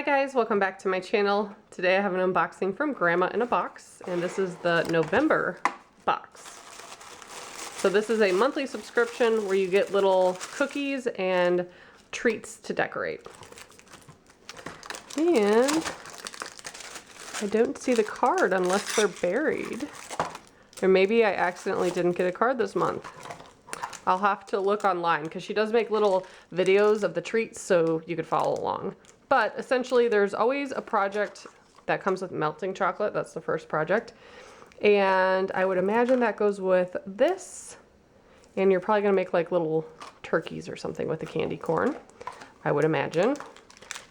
guys, welcome back to my channel. Today I have an unboxing from Gramma in a box, and this is the November box. So this is a monthly subscription where you get little cookies and treats to decorate. And I don't see the card unless they're buried. Or maybe I accidentally didn't get a card this month. I'll have to look online because she does make little videos of the treats so you could follow along. But essentially there's always a project that comes with melting chocolate. That's the first project. And I would imagine that goes with this. And you're probably gonna make like little turkeys or something with the candy corn, I would imagine.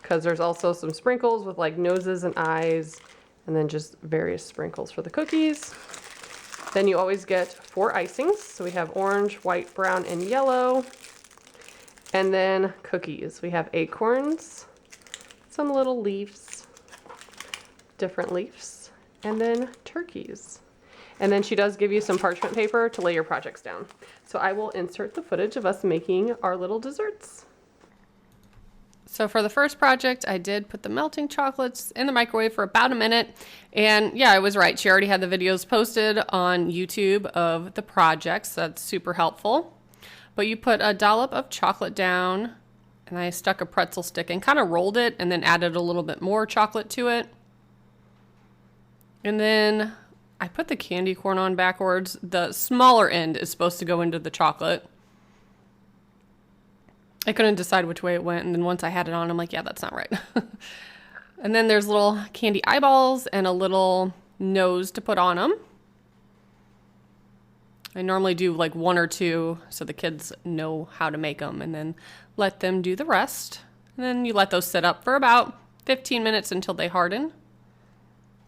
Because there's also some sprinkles with like noses and eyes, and then just various sprinkles for the cookies. Then you always get 4 icings. So we have orange, white, brown, and yellow. And then cookies. We have acorns, some little leaves, different leaves, and then turkeys. And then she does give you some parchment paper to lay your projects down. So I will insert the footage of us making our little desserts. So for the first project, I did put the melting chocolates in the microwave for about a minute. And yeah, I was right. She already had the videos posted on YouTube of the projects. That's super helpful. But you put a dollop of chocolate down, and I stuck a pretzel stick and kind of rolled it and then added a little bit more chocolate to it. And then I put the candy corn on backwards. The smaller end is supposed to go into the chocolate. I couldn't decide which way it went, and then once I had it on, I'm like, yeah, that's not right. And then there's little candy eyeballs and a little nose to put on them. I normally do like 1 or 2 so the kids know how to make them, and then let them do the rest. And then you let those sit up for about 15 minutes until they harden.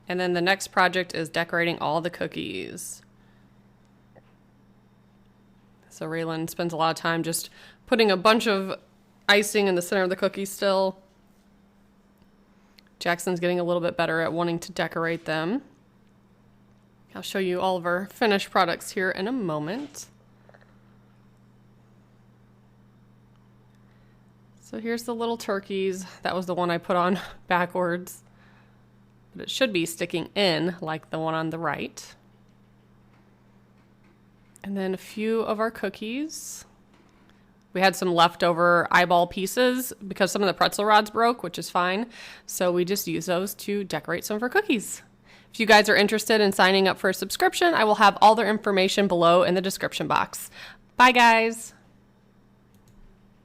And then the next project is decorating all the cookies. So Raylan spends a lot of time just putting a bunch of icing in the center of the cookie still. Jackson's getting a little bit better at wanting to decorate them. I'll show you all of our finished products here in a moment. So here's the little turkeys. That was the one I put on backwards. But it should be sticking in like the one on the right. And then a few of our cookies. We had some leftover eyeball pieces because some of the pretzel rods broke, which is fine. So we just use those to decorate some of our cookies. If you guys are interested in signing up for a subscription, I will have all their information below in the description box. Bye, guys.